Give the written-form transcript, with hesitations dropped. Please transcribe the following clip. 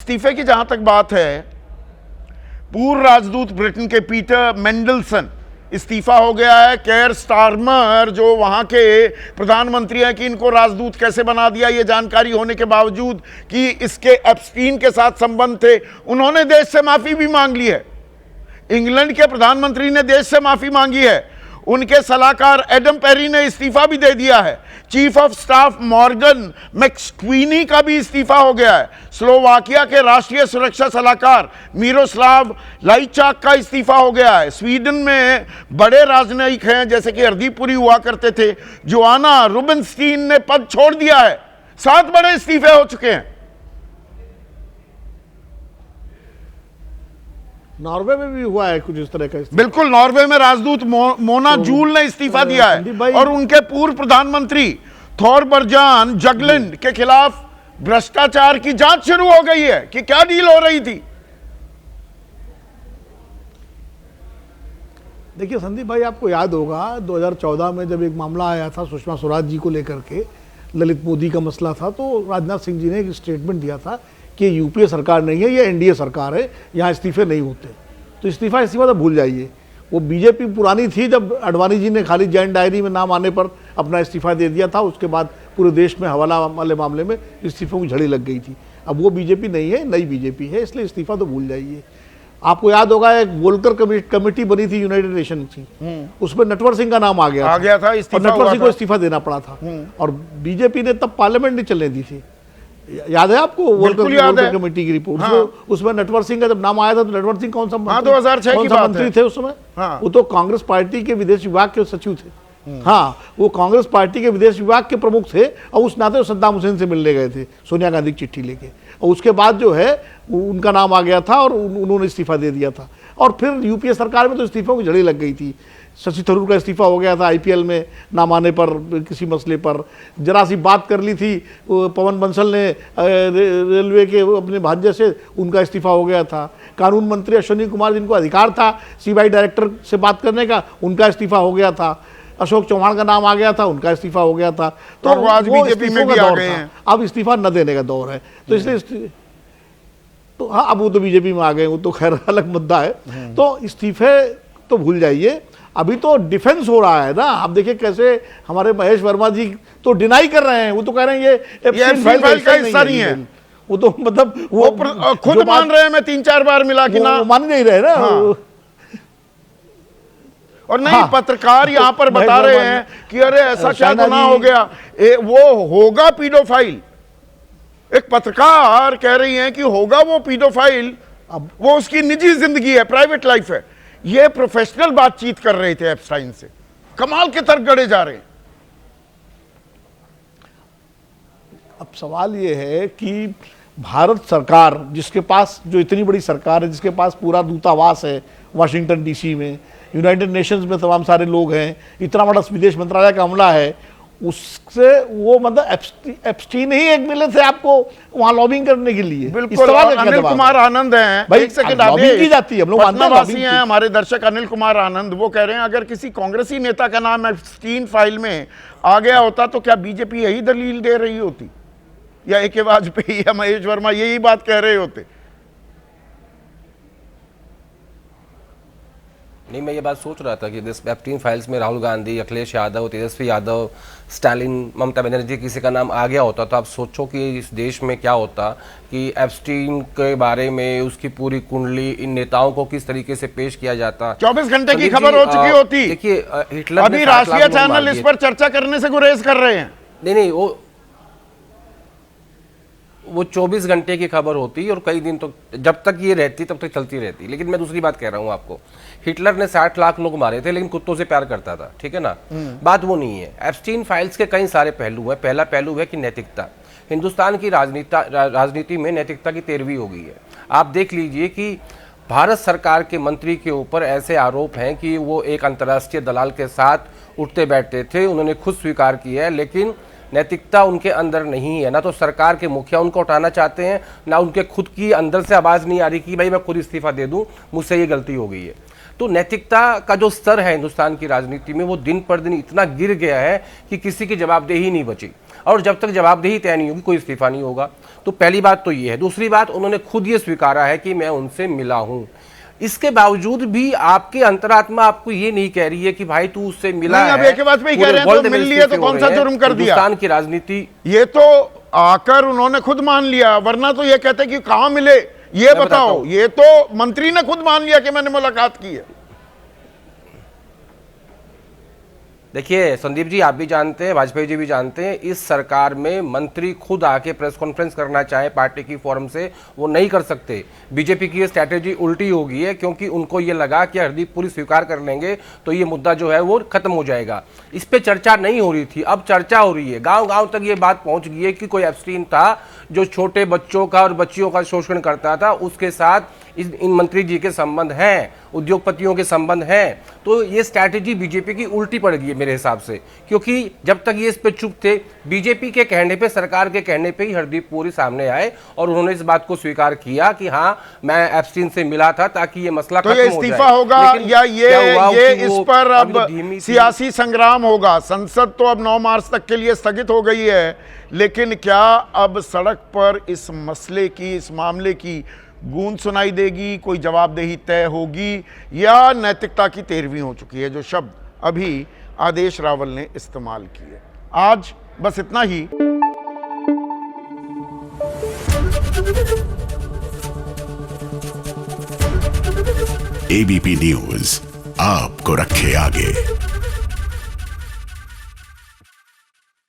इस्तीफे की जहां तक बात है, पूर्व राजदूत ब्रिटेन के पीटर मेंडलसन इस्तीफा हो गया है। केयर स्टारमर जो वहां के प्रधानमंत्री हैं कि इनको राजदूत कैसे बना दिया, ये जानकारी होने के बावजूद कि इसके एप्स्टीन के साथ संबंध थे, उन्होंने देश से माफी भी मांग ली है। इंग्लैंड के प्रधानमंत्री ने देश से माफी मांगी है। उनके सलाहकार एडम पेरी ने इस्तीफा भी दे दिया है। चीफ ऑफ स्टाफ मॉर्गन मैक्सक्वीनी का भी इस्तीफा हो गया है। स्लोवाकिया के राष्ट्रीय सुरक्षा सलाहकार मिरोस्लाव लाइचाक का इस्तीफा हो गया है। स्वीडन में बड़े राजनयिक हैं जैसे कि हरदीप पुरी हुआ करते थे, जोआना रुबिनस्टीन ने पद छोड़ दिया है। 7 बड़े इस्तीफे हो चुके हैं। नॉर्वे में भी हुआ है कुछ इस तरह का। बिल्कुल, नॉर्वे में राजदूत मोना जूल ने इस्तीफा दिया है और उनके पूर्व प्रधानमंत्री थोरबर्जान जगलैंड के खिलाफ भ्रष्टाचार की जांच शुरू हो गई है कि क्या डील हो रही थी। देखिए संदीप भाई, आपको याद होगा 2014 में जब एक मामला आया था सुषमा स्वराज जी को लेकर के, ललित मोदी का मसला था, तो राजनाथ सिंह जी ने एक स्टेटमेंट दिया था कि यूपीए सरकार नहीं है, ये एनडीए सरकार है, यहाँ इस्तीफे नहीं होते। तो इस्तीफा तो भूल जाइए। वो बीजेपी पुरानी थी जब अडवाणी जी ने खाली जैन डायरी में नाम आने पर अपना इस्तीफा दे दिया था, उसके बाद पूरे देश में हवाला वाले मामले में इस्तीफों की झड़ी लग गई थी। अब वो बीजेपी नहीं है, नई बीजेपी है, इसलिए इस्तीफा तो भूल जाइए। आपको याद होगा एक वोल्कर कमेटी बनी थी यूनाइटेड नेशन की, उसमें नटवर सिंह का नाम आ गया था, और नटवर सिंह को इस्तीफा देना पड़ा था, और बीजेपी ने तब पार्लियामेंट नहीं चलने दी थी। याद है आपको वोल्कर कमेटी की रिपोर्ट? हाँ। उसमें नटवर सिंह का जब नाम आया था तो नटवर सिंह कौन सा 2006 की बात मंत्री थे उस समय? हाँ। वो तो कांग्रेस पार्टी के विदेश विभाग के सचिव थे। हाँ, वो कांग्रेस पार्टी के विदेश विभाग के प्रमुख थे और उस नाते सद्दाम हुसैन से मिलने गए थे सोनिया गांधी की चिट्ठी लेके, और उसके बाद जो है उनका नाम आ गया था और उन्होंने इस्तीफा दे दिया था। और फिर यूपीए सरकार में तो इस्तीफों की झड़ी लग गई थी। शशि थरूर का इस्तीफा हो गया था आईपीएल में नाम आने पर, किसी मसले पर जरा सी बात कर ली थी पवन बंसल ने रेलवे के अपने भांजे से, उनका इस्तीफा हो गया था। कानून मंत्री अश्विनी कुमार जिनको अधिकार था सीबीआई डायरेक्टर से बात करने का, उनका इस्तीफा हो गया था। अशोक चौहान का नाम आ गया था, उनका इस्तीफा हो गया था। तो वो आज बीजेपी में भी आ गए हैं। अब इस्तीफा न देने का दौर है, तो इसलिए तो हाँ, अब वो तो बीजेपी में आ गए, वो तो खैर अलग मुद्दा है। तो इस्तीफे तो भूल जाइए, अभी तो डिफेंस हो रहा है ना। आप देखिए कैसे हमारे महेश वर्मा जी तो डिनाई कर रहे हैं, वो तो कह रहे हैं ये एप्स्टीन फाइल का हिस्सा नहीं है। वो तो मतलब वो खुद मान रहे हैं, मैं 3-4 बार मिला कि ना, मान नहीं रहे ना। हाँ। और नहीं, हाँ, पत्रकार यहाँ पर बता रहे हैं कि अरे ऐसा क्या गुनाह हो गया, वो होगा पीडोफाइल। एक पत्रकार कह रही हैं कि होगा वो पीडोफाइल, अब वो उसकी निजी जिंदगी है, प्राइवेट लाइफ है। ये प्रोफेशनल बातचीत कर रहे थे एप्स्टाइन से, कमाल के तर्क गढ़े जा रहे हैं। अब सवाल ये है कि भारत सरकार, जिसके पास जो इतनी बड़ी सरकार है, जिसके पास पूरा दूतावास है वाशिंगटन डीसी में, यूनाइटेड नेशंस में तमाम सारे लोग हैं, इतना बड़ा विदेश मंत्रालय का अमला है, उससे वो मतलब एप्स्टीन ही एक मिले थे आपको वहां लॉबिंग करने के लिए। बिल्कुल, अनिल कुमार आनंद हैं भाई, एक सेकंड लॉबिंग की जाती है, हम लोग पटनावासी हैं हमारे दर्शक अनिल कुमार आनंद, वो कह रहे हैं अगर किसी कांग्रेसी नेता का नाम एप्स्टीन फाइल में आ गया होता तो क्या बीजेपी यही दलील दे रही होती, या ए के वाजपेयी या महेश वर्मा यही बात कह रहे होते? नहीं, मैं ये बात सोच रहा था कि दिस एप्स्टीन फाइल्स में राहुल गांधी, अखिलेश यादव, तेजस्वी यादव, स्टालिन, ममता बनर्जी किसी का नाम आ गया होता तो आप सोचो कि इस देश में क्या होता, कि एप्स्टीन के बारे में उसकी पूरी कुंडली इन नेताओं को किस तरीके से पेश किया जाता। 24 घंटे की खबर हो चुकी होती। देखिए, हिटलर अभी राष्ट्रीय चैनल इस पर चर्चा करने से गुरेज कर रहे हैं। नहीं, वो 24 घंटे की खबर होती और कई दिन तो जब तक ये रहती तब तक चलती रहती। लेकिन मैं दूसरी बात कह रहा हूँ आपको, हिटलर ने 60 लाख लोग मारे थे लेकिन कुत्तों से प्यार करता था, ठीक है ना। बात वो नहीं है। एप्स्टीन फाइल्स के कई सारे पहलू हैं। पहला पहलू है कि नैतिकता। हिंदुस्तान की राजनीति में नैतिकता की 13वीं हो गई है। आप देख लीजिए कि भारत सरकार के मंत्री के ऊपर ऐसे आरोप हैं कि वो एक अंतर्राष्ट्रीय दलाल के साथ उठते बैठते थे, उन्होंने खुद स्वीकार किया है, लेकिन नैतिकता उनके अंदर नहीं है। ना तो सरकार के मुखिया उनको उठाना चाहते हैं, ना उनके खुद की अंदर से आवाज़ नहीं आ रही कि भाई मैं खुद इस्तीफा दे दूं, मुझसे ये गलती हो गई है। तो नैतिकता का जो स्तर है हिंदुस्तान की राजनीति में, वो दिन पर दिन इतना गिर गया है कि किसी की जवाबदेही नहीं बची। और जब तक जवाबदेही तय नहीं होगी कोई इस्तीफा नहीं होगा। तो पहली बात तो ये है। दूसरी बात, उन्होंने खुद ये स्वीकारा है कि मैं उनसे मिला हूं। इसके बावजूद भी आपकी अंतरात्मा आपको ये नहीं कह रही है कि भाई तू उससे मिला नहीं, है। अब एक के बाद में ही कह रहे हैं तो मिल लिए तो कौन सा जुर्म कर दिया? हिंदुस्तान की राजनीति, ये तो आकर उन्होंने खुद मान लिया, वरना तो ये कहते कि कहां मिले ये बताओ। ये तो मंत्री ने खुद मान लिया कि मैंने मुलाकात की है। देखिए संदीप जी, आप भी जानते हैं, वाजपेयी जी भी जानते हैं, इस सरकार में मंत्री खुद आके प्रेस कॉन्फ्रेंस करना चाहे पार्टी की फोरम से, वो नहीं कर सकते। बीजेपी की ये स्ट्रैटेजी उल्टी हो गई है, क्योंकि उनको ये लगा कि हरदीप पुरी स्वीकार कर लेंगे तो ये मुद्दा जो है वो खत्म हो जाएगा। इस पे चर्चा नहीं हो रही थी, अब चर्चा हो रही है। गाँव गाँव तक ये बात पहुंच गई है कि कोई एब्स्टीन था जो छोटे बच्चों का और बच्चियों का शोषण करता था, उसके साथ इन मंत्री जी के संबंध हैं, उद्योगपतियों के संबंध हैं। तो ये स्ट्रैटेजी बीजेपी की उल्टी पड़ गई है मेरे हिसाब से, क्योंकि जब तक ये इस पे चुप थे, बीजेपी के कहने पे, सरकार के कहने पे ही हरदीप पुरी सामने आए और उन्होंने इस बात को स्वीकार किया कि हाँ मैं एब्स्टीन से मिला था ताकि ये मसला तो खत्म ये हो जाए। इस्तीफा होगा या ये कि इस वो पर अभी तो अब धीमी थी। सियासी संग्राम होगा? संसद तो अब 9 मार्च तक के लिए स्थगित हो गई है, लेकिन क्या अब सड़क पर इस मसले की, इस मामले की गूंज सुनाई देगी? कोई जवाबदेही तय होगी या नैतिकता की तेरहवीं हो चुकी है, जो शब्द अभी आदेश रावल ने इस्तेमाल किए? आज बस इतना ही। एबीपी न्यूज आपको रखे आगे।